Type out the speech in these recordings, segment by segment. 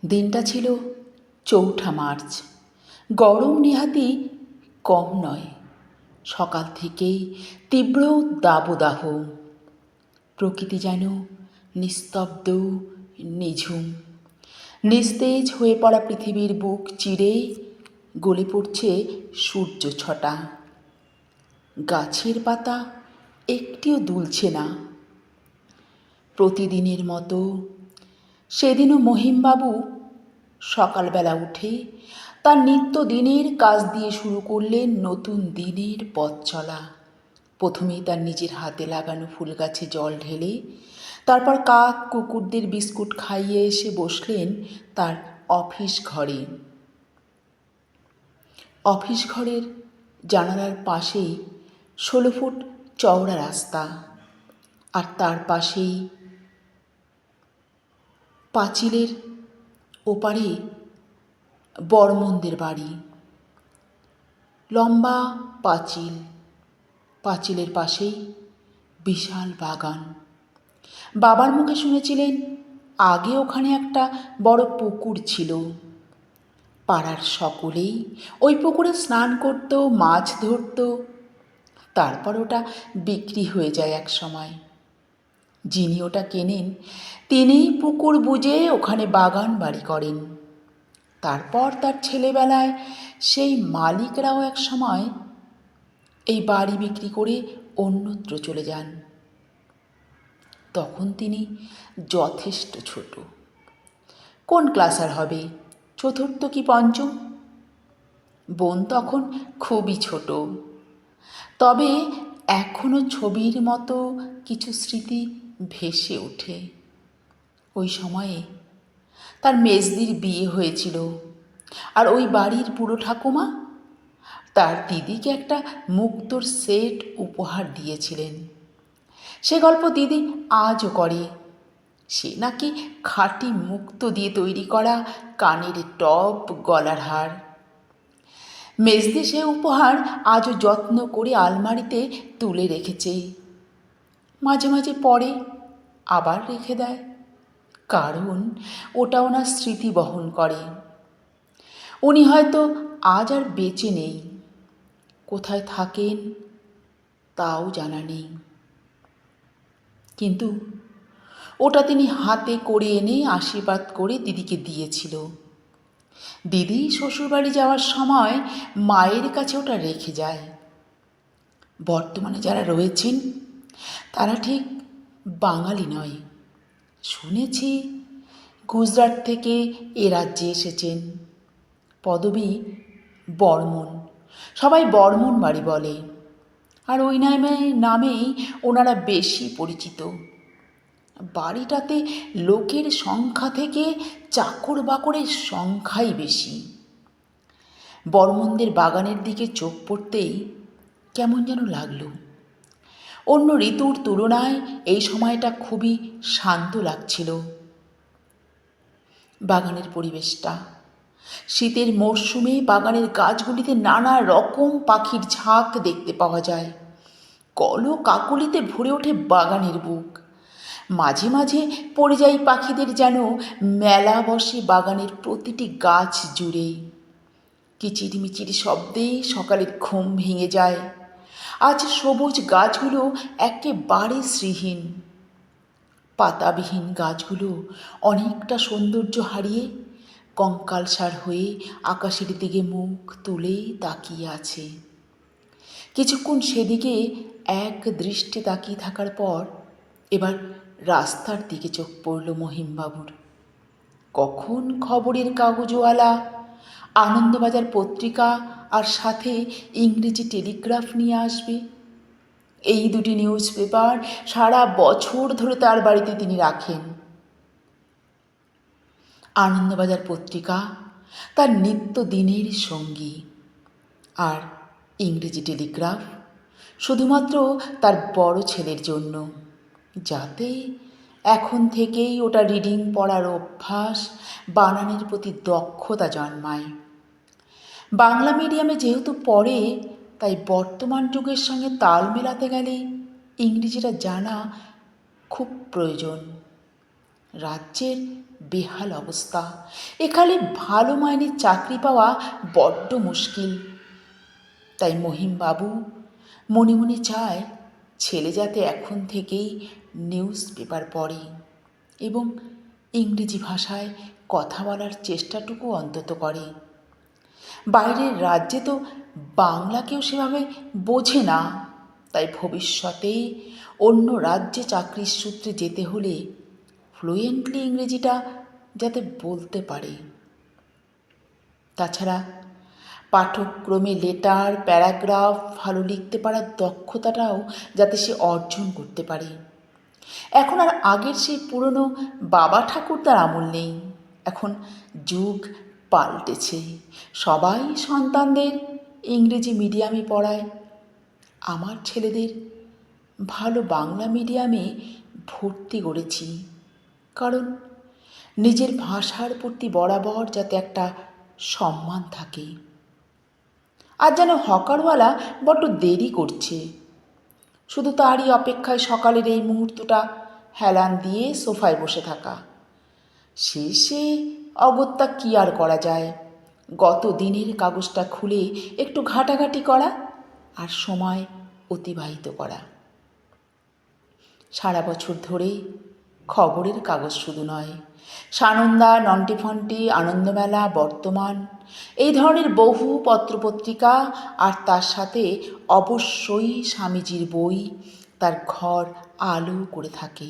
দিনটা ছিল ৪ঠা মার্চ। গরম নেহাতি কম নয়। সকাল থেকেই তীব্র দাবদাহ। প্রকৃতি যেন নিস্তব্ধ, নিঝুম। নিস্তেজ হয়ে পড়া পৃথিবীর বুক চিরে গলে পড়ছে সূর্য ছটা। গাছের পাতা একটিও দুলছে না। প্রতিদিনের মতো সেদিনও মহিমবাবু সকালবেলা উঠে তার নিত্যদিনের কাজ দিয়ে শুরু করলেন নতুন দিনের পথ চলা। প্রথমেই তার নিজের হাতে লাগানো ফুল গাছে জল ঢেলে, তারপর কাক কুকুরদের বিস্কুট খাইয়ে এসে বসলেন তার অফিস ঘরে। অফিস ঘরের জানালার পাশেই ১৬ ফুট চওড়া রাস্তা, আর তার পাশেই পাঁচিলের ওপারে বর্মনদের বাড়ি। লম্বা পাঁচিল, পাঁচিলের পাশেই বিশাল বাগান। বাবার মুখে শুনেছিলেন আগে ওখানে একটা বড় পুকুর ছিল। পাড়ার সকলেই ওই পুকুরে স্নান করত, মাছ ধরত। তারপর ওটা বিক্রি হয়ে যায় এক সময়। যিনি ওটা কেনেন তিনিই পুকুর বুঝে ওখানে বাগান বাড়ি করেন। তারপর তার ছেলেবেলায় সেই মালিকরাও এক সময় এই বাড়ি বিক্রি করে অন্যত্র চলে যান। তখন তিনি যথেষ্ট ছোট। কোন ক্লাস আর হবে, চতুর্থ কি পঞ্চম? বোন তখন খুবই ছোট। তবে এখনো ছবির মতো কিছু স্মৃতি ভেসে ওঠে। ওই সময়ে তার মেজদির বিয়ে হয়েছিল, আর ওই বাড়ির বুড়ো ঠাকুমা তার দিদিকে একটা মুক্তোর সেট উপহার দিয়েছিলেন। সে গল্প দিদি আজও করে। সে নাকি খাঁটি মুক্তো দিয়ে তৈরি করা কানের টপ, গলার হার। মেজদি সে উপহার আজও যত্ন করে আলমারিতে তুলে রেখেছে। মাঝে মাঝে পরে আবার রেখে দেয়, কারণ ওটা ওনার স্মৃতি বহন করে। উনি হয়তো আজ আর বেঁচে নেই, কোথায় থাকেন তাও জানা নেই। কিন্তু ওটা তিনি হাতে করে এনে আশীর্বাদ করে দিদিকে দিয়েছিল। দিদি শ্বশুরবাড়ি যাওয়ার সময় মায়ের কাছে ওটা রেখে যায়। বর্তমানে যারা রয়েছেন তারা ঠিক বাঙালি নয়। শুনেছি গুজরাট থেকে এ রাজ্যে এসেছেন। পদবী বর্মন, সবাই বর্মন বাড়ি বলে, আর ওই নামেই ওনারা বেশি পরিচিত। বাড়িটাতে লোকের সংখ্যা থেকে চাকর বাকরের সংখ্যাই বেশি। বর্মনদের বাগানের দিকে চোখ পড়তেই কেমন যেন লাগলো। অন্য ঋতুর তুলনায় এই সময়টা খুবই শান্ত লাগছিল। বাগানের পরিবেশটা, শীতের মরশুমে বাগানের গাছগুলিতে নানা রকম পাখির ঝাঁক দেখতে পাওয়া যায়। কলো কাকলিতে ভরে ওঠে বাগানের বুক। মাঝে মাঝে পরিযায়ী পাখিদের যেন মেলা বসে বাগানের প্রতিটি গাছ জুড়ে। কিচিরমিচির শব্দে সকালের ঘুম ভেঙে যায়। আজ সবুজ গাছগুলো একেবারে শ্রীহীন। পাতাবিহীন গাছগুলো অনেকটা সৌন্দর্য হারিয়ে কঙ্কালসার হয়ে আকাশের দিকে মুখ তুলে তাকিয়ে আছে। কিছুক্ষণ সেদিকে এক দৃষ্টে তাকিয়ে থাকার পর এবার রাস্তার দিকে চোখ পড়ল মহিমবাবুর। কখন খবরের কাগজওয়ালা আনন্দবাজার পত্রিকা আর সাথে ইংরেজি টেলিগ্রাফ নিয়ে আসবে। এই দুটি নিউজ পেপার সারা বছর ধরে তার বাড়িতে তিনি রাখেন। আনন্দবাজার পত্রিকা তার নিত্যদিনের সঙ্গী, আর ইংরেজি টেলিগ্রাফ শুধুমাত্র তার বড় ছেলের জন্য, যাতে এখন থেকেই ওটা রিডিং পড়ার অভ্যাস, বানানের প্রতি দক্ষতা জন্মায়। বাংলা মিডিয়ামে যেহেতু পড়ে, তাই বর্তমান যুগের সঙ্গে তাল মেলাতে গেলে ইংরেজিটা জানা খুব প্রয়োজন। রাজ্যের বেহাল অবস্থা। এখানে ভালো মাইনের চাকরি পাওয়া বড্ড মুশকিল। তাই মহিমবাবু মনে মনে চায় ছেলে যাতে এখন থেকেই নিউজ পেপার পড়ে এবং ইংরেজি ভাষায় কথা বলার চেষ্টাটুকু অন্তত করে। বাইরের রাজ্যে তো বাংলা কেউ সেভাবে বোঝে না, তাই ভবিষ্যতে অন্য রাজ্যে চাকরির সূত্রে যেতে হলে ফ্লুয়েন্টলি ইংরেজিটা যাতে বলতে পারে। তাছাড়া পাঠক্রমে লেটার, প্যারাগ্রাফ ভালো লিখতে পারার দক্ষতাটাও যাতে সে অর্জন করতে পারে। এখন আর আগের সেই পুরনো বাবা ঠাকুরদার আমল নেই। এখন যুগ পাল্টেছে, সবাই সন্তানদের ইংরেজি মিডিয়ামে পড়ায়। আমার ছেলেদের ভালো বাংলা মিডিয়ামে ভর্তি করেছি, কারণ নিজের ভাষার প্রতি বরাবর যাতে একটা সম্মান থাকে। আর যেন হকারওয়ালা বড্ড দেরি করছে, শুধু তারই অপেক্ষায় সকালের এই মুহূর্তটা হেলান দিয়ে সোফায় বসে থাকা। শেষে অগত্যা কি আর করা যায়, গত দিনের কাগজটা খুলে একটু ঘাটাঘাটি করা আর সময় অতিবাহিত করা। সারা বছর ধরে খবরের কাগজ শুধু নয়, সানন্দা, নন্টিফন্টি, আনন্দমেলা, বর্তমান, এই ধরনের বহু পত্রপত্রিকা, আর তার সাথে অবশ্যই স্বামীজির বই তার ঘর আলো করে থাকে।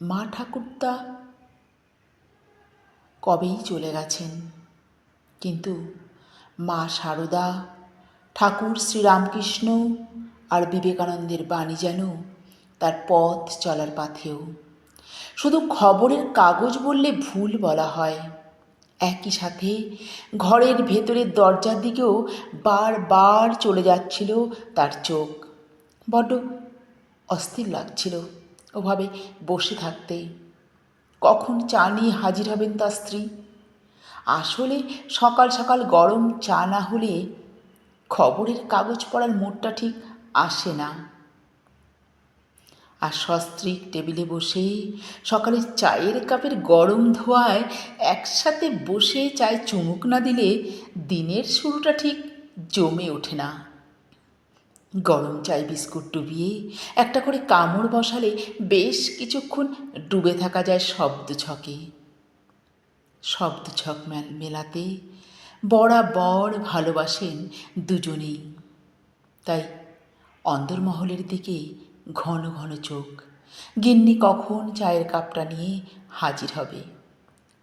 মা ঠাকুরদা কবেই চলে গেছেন, কিন্তু মা সারদা, ঠাকুর শ্রীরামকৃষ্ণ আর বিবেকানন্দের বাণী যেন তার পথ চলার পাথেও। শুধু খবরের কাগজ বললে ভুল বলা হয়। একই সাথে ঘরের ভেতরের দরজার দিকেও বারবার চলে যাচ্ছিল তার চোখ। বড্ড অস্থির লাগছিল ওভাবে বসে থাকতে। কখন চা নিয়ে হাজির হবেন তার স্ত্রী? আসলে সকাল সকাল গরম চা না হলে খবরের কাগজ পড়ার মুডটা ঠিক আসে না। আর সস্ত্রীক টেবিলে বসে সকালের চায়ের কাপের গরম ধোঁয়ায় একসাথে বসে চায়ে চুমুক না দিলে দিনের শুরুটা ঠিক জমে ওঠে না। গরম চায় বিস্কুট ডুবিয়ে একটা করে কামড় বসালে বেশ কিছুক্ষণ ডুবে থাকা যায় শব্দছকে। শব্দছক মেলাতে বরাবর ভালোবাসেন দুজনেই, তাই অন্দরমহলের দিকে ঘন ঘন চোখ। গিন্নি কখন চায়ের কাপটা নিয়ে হাজির হবে।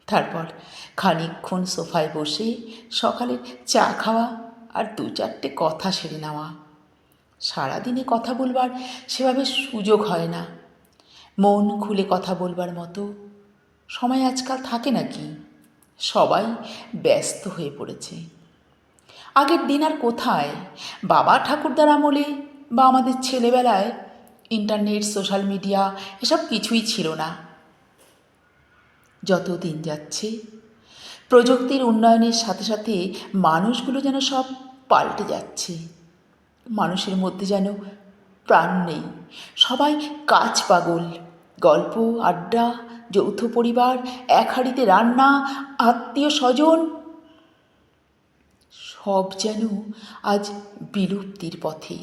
তারপর খানিকক্ষণ সোফায় বসে সকালের চা খাওয়া আর দু চারটে কথা সেরে নেওয়া। সারাদিনে কথা বলবার সেভাবে সুযোগ হয় না। মন খুলে কথা বলবার মতো সময় আজকাল থাকে নাকি? সবাই ব্যস্ত হয়ে পড়েছে। আগের দিন আর কোথায়? বাবা ঠাকুরদার আমলে বা আমাদের ছেলেবেলায় ইন্টারনেট, সোশ্যাল মিডিয়া এসব কিছুই ছিল না। যত দিন যাচ্ছে প্রযুক্তির উন্নয়নের সাথে সাথে মানুষগুলো যেন সব পাল্টে যাচ্ছে। মানুষের মধ্যে যেন প্রাণ নেই, সবাই কাজ পাগল। গল্প, আড্ডা, যৌথ পরিবার, এক হাঁড়িতে রান্না, আত্মীয় স্বজন সব যেন আজ বিলুপ্তির পথে।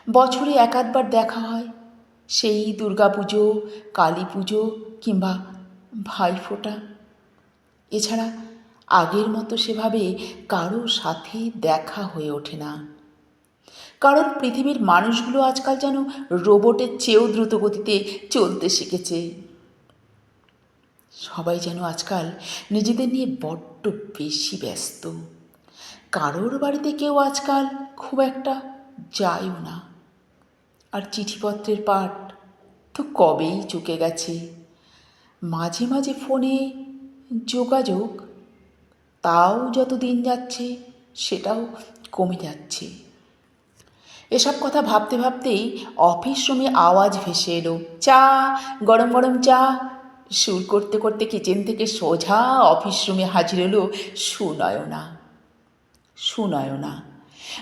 বছরে এক আধবার দেখা হয়, সেই দুর্গাপুজো, কালী পুজো কিংবা ভাইফোঁটা। এছাড়া আগের মতো সেভাবে কারো সাথে দেখা হয়ে ওঠে না। কারণ পৃথিবীর মানুষগুলো আজকাল যেন রোবটের চেয়েও দ্রুত গতিতে চলতে শিখেছে। সবাই যেন আজকাল নিজেদের নিয়ে বড্ড বেশি ব্যস্ত। কারোর বাড়িতে কেউ আজকাল খুব একটা যায়ও না। আর চিঠিপত্রের পাট তো কবেই চুকে গেছে। মাঝে মাঝে ফোনে যোগাযোগ, তাও যত দিন যাচ্ছে সেটাও কমে যাচ্ছে। এসব কথা ভাবতে ভাবতেই অফিস রুমে আওয়াজ ভেসে এলো, চা, গরম গরম চা। সুর করতে করতে কিচেন থেকে সোজা অফিস রুমে হাজির হলো সুনয়না। সুনয়না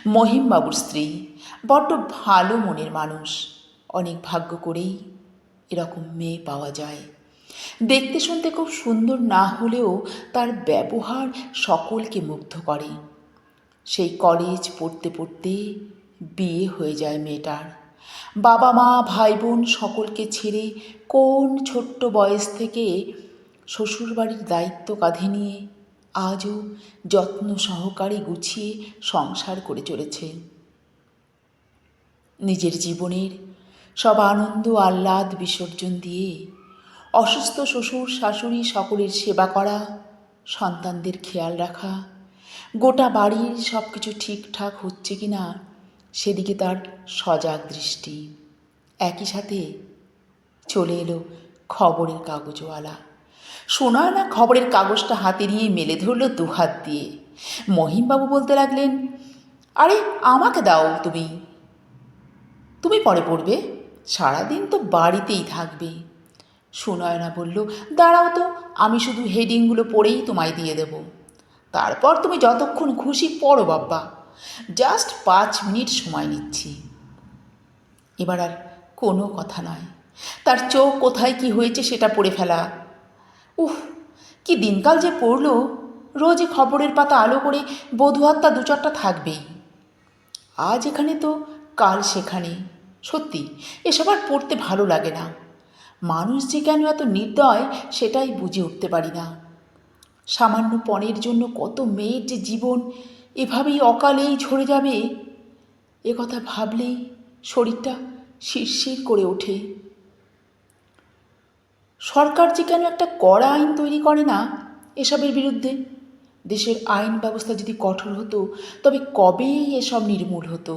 মহিমবাবুর স্ত্রী, বড্ড ভালো মনের মানুষ। অনেক ভাগ্য করেই এরকম মেয়ে পাওয়া যায়। দেখতে শুনতে খুব সুন্দর না হলেও তার ব্যবহার সকলকে মুগ্ধ করে। সেই কলেজ পড়তে পড়তে বিয়ে হয়ে যায় মেয়েটার। বাবা মা ভাই বোন সকলকে ছেড়ে কোন ছোট্ট বয়স থেকে শ্বশুরবাড়ির দায়িত্ব কাঁধে নিয়ে আজও যত্ন সহকারে গুছিয়ে সংসার করে চলেছে। নিজের জীবনের সব আনন্দ আহ্লাদ বিসর্জন দিয়ে অসুস্থ শ্বশুর শাশুড়ি সকলের সেবা করা, সন্তানদের খেয়াল রাখা, গোটা বাড়ির সব কিছু ঠিকঠাক হচ্ছে কি না সেদিকে তার সজাগ দৃষ্টি। একই সাথে চলে এলো খবরের কাগজওয়ালা। সুনয়না খবরের কাগজটা হাতে নিয়ে মেলে ধরল দুহাত দিয়ে। মহিমবাবু বলতে লাগলেন, আরে আমাকে দাও, তুমি তুমি পরে পড়বে, সারাদিন তো বাড়িতেই থাকবে। সুনয়না বলল, দাঁড়াও তো, আমি শুধু হেডিংগুলো পড়েই তোমায় দিয়ে দেব, তারপর তুমি যতক্ষণ খুশি পড়ো বাব্বা, জাস্ট 5 মিনিট সময় নিচ্ছি। এবার আর কোনো কথা নয়, তার চোখ কোথায় কি হয়েছে সেটা পড়ে ফেলা। উফ, কি দিনকাল যে পড়ল! রোজই খবরের পাতা আলো করে বধূ হত্যা 2-4টা থাকবেই। আজ এখানে তো কাল সেখানে। সত্যি এসব আর পড়তে ভালো লাগে না। মানুষ যে কেন এত নির্দয় সেটাই বুঝে উঠতে পারি না। সামান্য পণের জন্য কত মেয়ের যে জীবন এভাবেই অকালেই ঝরে যাবে, এ কথা ভাবলেই শরীরটা শিরশির করে ওঠে। সরকার যে কেন একটা কড়া আইন তৈরি করে না এসবের বিরুদ্ধে? দেশের আইন ব্যবস্থা যদি কঠোর হতো তবে কবেই এসব নির্মূল হতো।